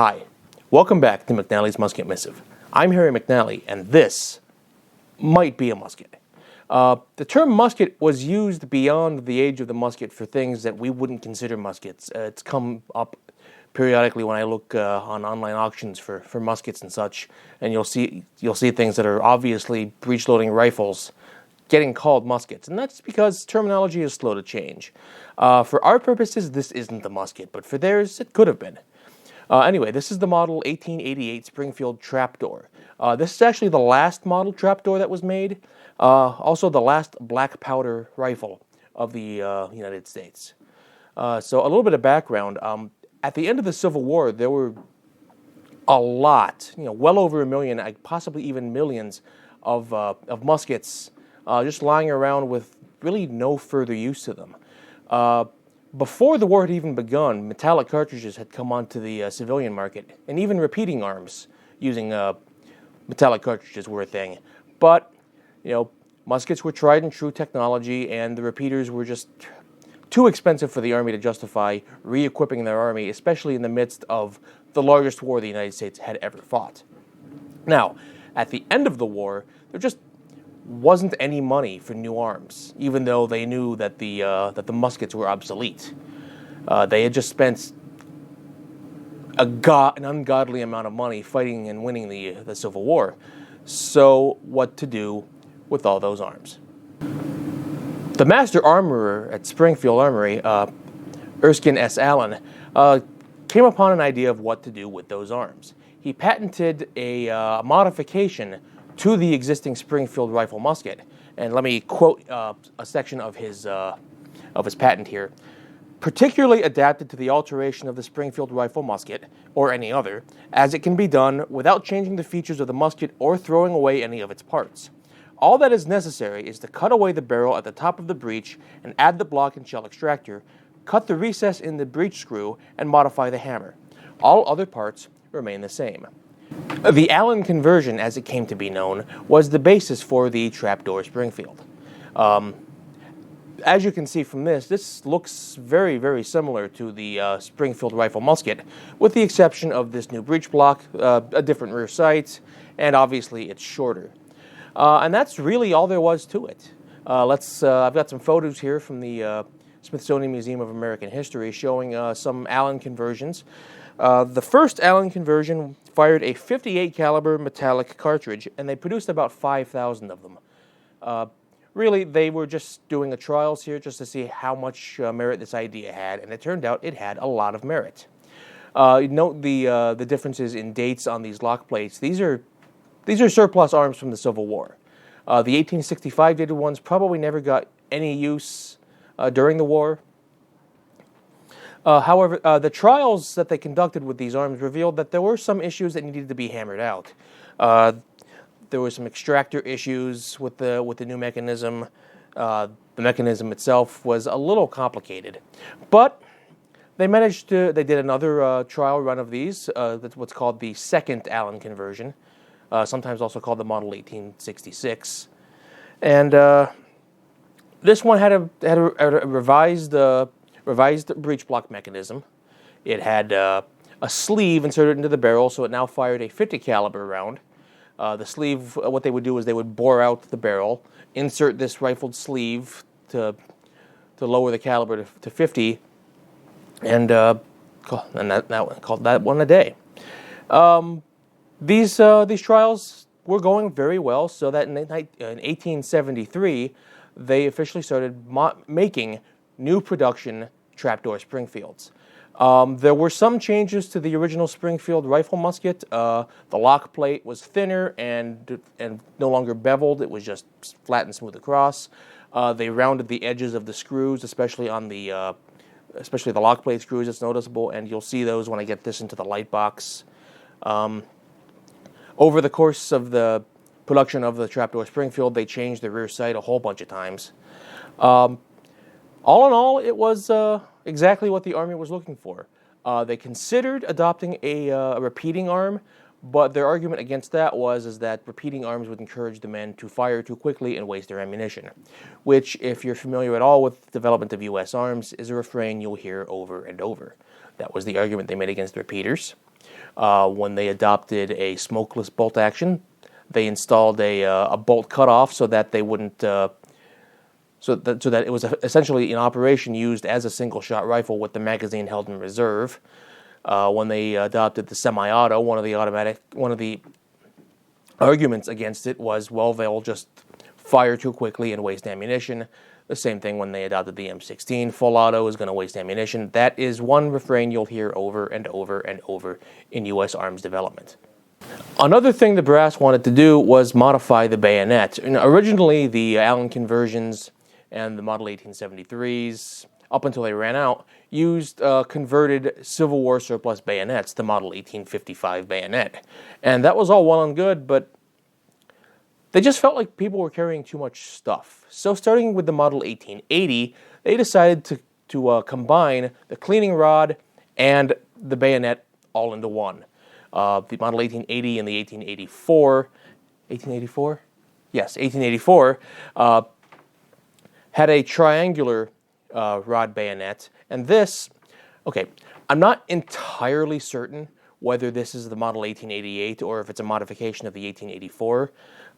Hi, welcome back to McNally's Musket Missive. I'm Harry McNally, and this might be a musket. The term musket was used beyond the age of the musket for things that we wouldn't consider muskets. It's come up periodically when I look on online auctions for muskets and such, and you'll see things that are obviously breech-loading rifles getting called muskets, and that's because terminology is slow to change. For our purposes, this isn't a musket, but for theirs, it could have been. Anyway, this is the model 1888 Springfield Trapdoor. This is actually the last model Trapdoor that was made, also the last black powder rifle of the United States. So a little bit of background. At the end of the Civil War, there were a lot, well over 1 million, possibly even millions of muskets just lying around with really no further use to them. Before the war had even begun, metallic cartridges had come onto the civilian market, and even repeating arms using metallic cartridges were a thing. But, muskets were tried and true technology, and the repeaters were just too expensive for the Army to justify re-equipping their Army, especially in the midst of the largest war the United States had ever fought. Now, at the end of the war, there just wasn't any money for new arms, even though they knew that the muskets were obsolete. They had just spent an ungodly amount of money fighting and winning the Civil War. So what to do with all those arms? The master armorer at Springfield Armory, Erskine S. Allin, came upon an idea of what to do with those arms. He patented a modification to the existing Springfield rifle musket, and let me quote a section of his patent here. Particularly adapted to the alteration of the Springfield rifle musket, or any other, as it can be done without changing the features of the musket or throwing away any of its parts. All that is necessary is to cut away the barrel at the top of the breech and add the block and shell extractor, cut the recess in the breech screw, and modify the hammer. All other parts remain the same. The Allin conversion, as it came to be known, was the basis for the Trapdoor Springfield. As you can see from this looks very, very similar to the Springfield rifle musket, with the exception of this new breech block, a different rear sight, and obviously it's shorter. And that's really all there was to it. I've got some photos here from the Smithsonian Museum of American History showing some Allin conversions. The first Allin conversion fired a .58 caliber metallic cartridge, and they produced about 5,000 of them. Really, they were just doing trials here just to see how much merit this idea had, and it turned out it had a lot of merit. Note the differences in dates on these lock plates. These are surplus arms from the Civil War. The 1865 dated ones probably never got any use during the war. However, the trials that they conducted with these arms revealed that there were some issues that needed to be hammered out. There were some extractor issues with the new mechanism. The mechanism itself was a little complicated, but they did another trial run of these. That's what's called the second Allin conversion, sometimes also called the Model 1866, and this one had a revised breech block mechanism. It had a sleeve inserted into the barrel, so it now fired a .50 caliber round. The sleeve, what they would do is they would bore out the barrel, insert this rifled sleeve to lower the caliber to 50, and called that one a day. These trials were going very well, so that in 1873 they officially started making new production Trapdoor Springfields. There were some changes to the original Springfield rifle musket. The lock plate was thinner and no longer beveled. It was just flat and smooth across. They rounded the edges of the screws, especially on the lock plate screws. It's noticeable, and you'll see those when I get this into the light box. Over the course of the production of the Trapdoor Springfield, they changed the rear sight a whole bunch of times. All in all, it was exactly what the Army was looking for. They considered adopting a repeating arm, but their argument against that was that repeating arms would encourage the men to fire too quickly and waste their ammunition, which, if you're familiar at all with the development of U.S. arms, is a refrain you'll hear over and over. That was the argument they made against repeaters. When they adopted a smokeless bolt action, they installed a bolt cutoff so that they wouldn't, so that it was essentially in operation used as a single-shot rifle with the magazine held in reserve. When they adopted the semi-auto, one of the arguments against it was, well, they'll just fire too quickly and waste ammunition. The same thing when they adopted the M16. Full auto is going to waste ammunition. That is one refrain you'll hear over and over and over in U.S. arms development. Another thing the brass wanted to do was modify the bayonet. Originally, the Allin conversions and the Model 1873s, up until they ran out, used converted Civil War surplus bayonets, the Model 1855 bayonet. And that was all well and good, but they just felt like people were carrying too much stuff. So starting with the Model 1880, they decided to combine the cleaning rod and the bayonet all into one. The Model 1880 and the 1884, 1884? Yes, 1884, had a triangular rod bayonet. And this, okay, I'm not entirely certain whether this is the Model 1888 or if it's a modification of the 1884.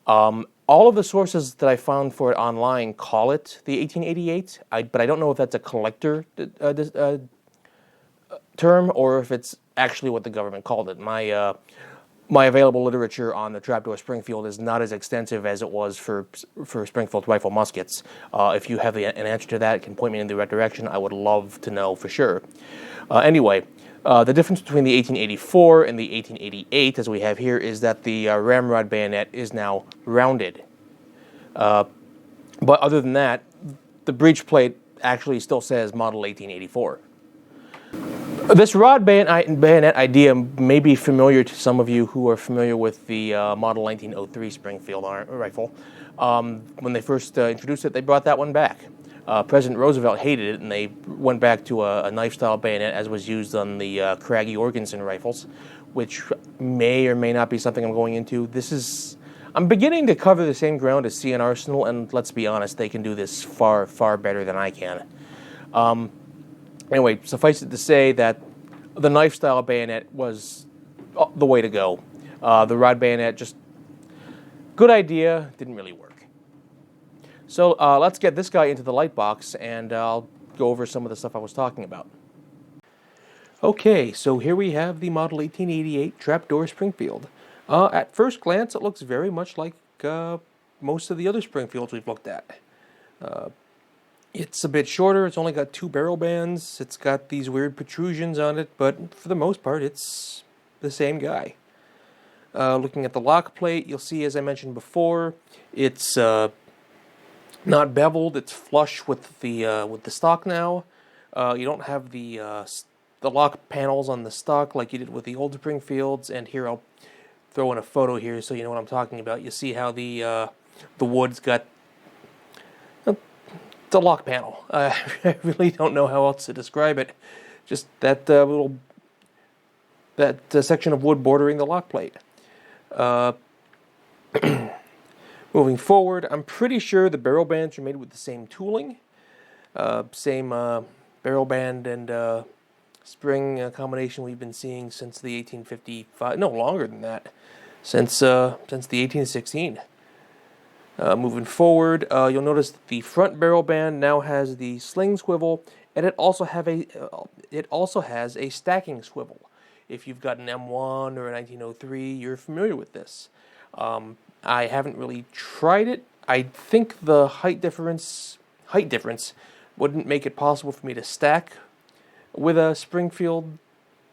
All of the sources that I found for it online call it the 1888, but I don't know if that's a collector term or if it's actually what the government called it. My available literature on the Trapdoor Springfield is not as extensive as it was for Springfield rifle muskets. If you have an answer to that, it can point me in the right direction. I would love to know for sure. Anyway, the difference between the 1884 and the 1888, as we have here, is that the Ramrod bayonet is now rounded. But other than that, the breech plate actually still says Model 1884. This rod bayonet idea may be familiar to some of you who are familiar with the Model 1903 Springfield rifle. When they first introduced it, they brought that one back. President Roosevelt hated it, and they went back to a knife-style bayonet as was used on the Craggy Jorgensen rifles, which may or may not be something I'm going into. I'm beginning to cover the same ground as CN Arsenal, and let's be honest, they can do this far, far better than I can. Anyway, suffice it to say that the knife-style bayonet was the way to go. The rod bayonet, just good idea, didn't really work. So let's get this guy into the light box, and I'll go over some of the stuff I was talking about. Okay, so here we have the Model 1888 Trapdoor Springfield. At first glance, it looks very much like most of the other Springfields we've looked at. It's a bit shorter, it's only got 2 barrel bands, it's got these weird protrusions on it, but for the most part, it's the same guy. Looking at the lock plate, you'll see, as I mentioned before, it's not beveled, it's flush with the stock now. You don't have the lock panels on the stock like you did with the old Springfields, and here I'll throw in a photo here so you know what I'm talking about. You see how the wood's got the lock panel. I really don't know how else to describe it. Just that section of wood bordering the lock plate. Moving forward, I'm pretty sure the barrel bands are made with the same tooling, same barrel band and spring combination we've been seeing since the 1855. No, longer than that, since the 1816. Moving forward, you'll notice that the front barrel band now has the sling swivel, and it also has a stacking swivel. If you've got an M1 or a 1903, you're familiar with this. I haven't really tried it. I think the height difference wouldn't make it possible for me to stack with a Springfield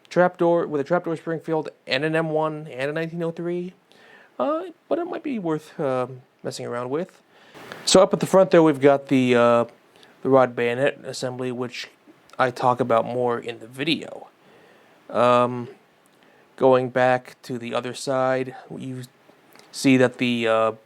Trapdoor, with a Trapdoor Springfield and an M1 and a 1903. But it might be worth messing around with. So up at the front there, we've got the rod bayonet assembly, which I talk about more in the video. Going back to the other side, you see that the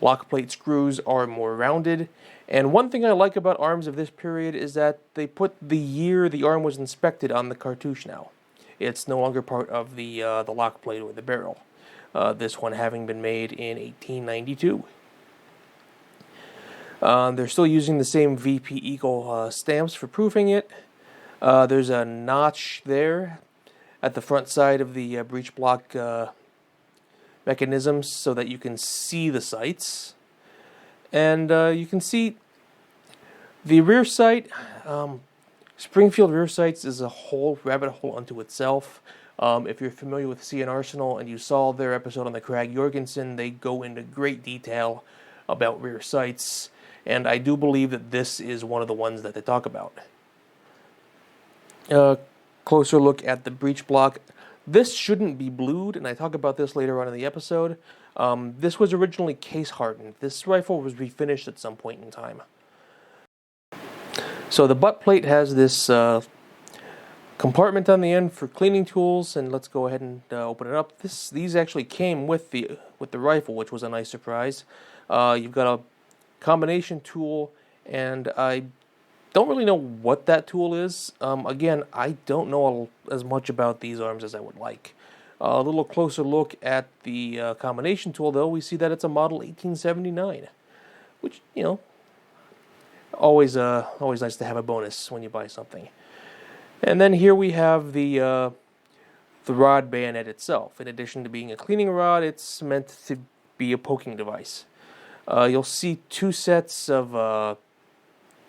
lock plate screws are more rounded. And one thing I like about arms of this period is that they put the year the arm was inspected on the cartouche now. It's no longer part of the lock plate or the barrel. This one having been made in 1892. They're still using the same VP Eagle stamps for proofing it. There's a notch there. at the front side of the breech block mechanisms so that you can see the sights. And you can see the rear sight. Springfield rear sights is a whole rabbit hole unto itself. If you're familiar with CN Arsenal and you saw their episode on the Krag Jorgensen, they go into great detail about rear sights, and I do believe that this is one of the ones that they talk about. Closer look at the breech block. This shouldn't be blued, and I talk about this later on in the episode. This was originally case hardened. This rifle was refinished at some point in time. So the butt plate has this compartment on the end for cleaning tools, and let's go ahead and open it up. These actually came with the rifle, which was a nice surprise. You've got a combination tool, and I don't really know what that tool is. Again, I don't know as much about these arms as I would like. A little closer look at the combination tool, though, we see that it's a model 1879, which, you know, always nice to have a bonus when you buy something. And then here we have the rod bayonet itself. In addition to being a cleaning rod, it's meant to be a poking device. You'll see two sets of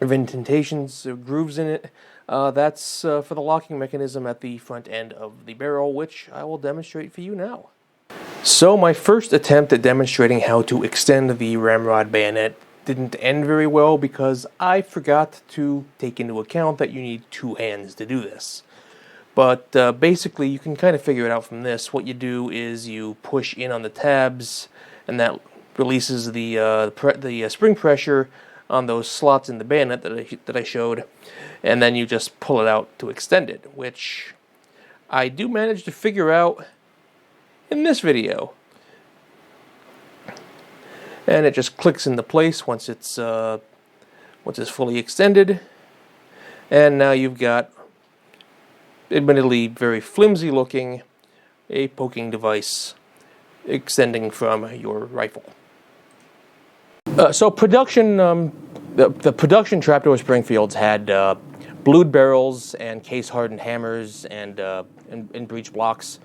indentations, grooves in it. That's for the locking mechanism at the front end of the barrel, which I will demonstrate for you now. So my first attempt at demonstrating how to extend the Ramrod bayonet didn't end very well because I forgot to take into account that you need two hands to do this. But basically you can kind of figure it out from this. What you do is you push in on the tabs, and that releases the spring pressure on those slots in the bayonet that I showed, and then you just pull it out to extend it, which I do manage to figure out in this video. And it just clicks into place once it's fully extended, and now you've got, admittedly very flimsy looking, a poking device extending from your rifle. So production, the production Trapdoor Springfields had blued barrels and case-hardened hammers and breech blocks.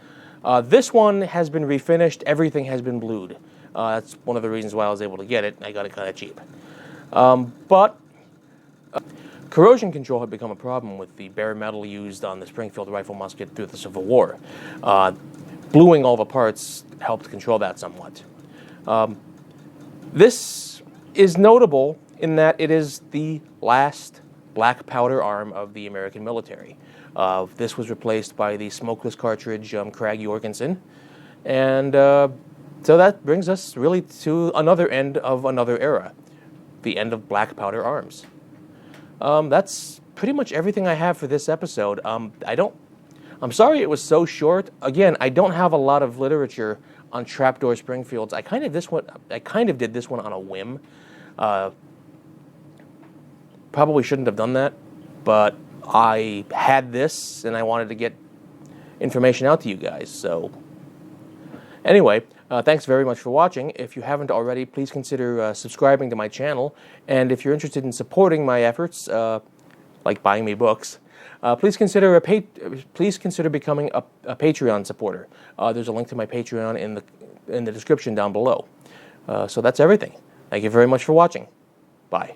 This one has been refinished. Everything has been blued. That's one of the reasons why I was able to get it. I got it kind of cheap. But corrosion control had become a problem with the bare metal used on the Springfield rifle musket through the Civil War. Bluing all the parts helped control that somewhat. This is notable in that it is the last black powder arm of the American military. This was replaced by the smokeless cartridge Krag Jorgensen, and so that brings us really to another end of another era, the end of black powder arms. That's pretty much everything I have for this episode. I'm sorry it was so short. Again, I don't have a lot of literature on Trapdoor Springfields. I kind of did this one on a whim. Probably shouldn't have done that, but I had this and I wanted to get information out to you guys. So anyway, thanks very much for watching. If you haven't already, please consider subscribing to my channel. And if you're interested in supporting my efforts, like buying me books, please consider becoming a Patreon supporter. There's a link to my Patreon in the description down below. So that's everything. Thank you very much for watching. Bye.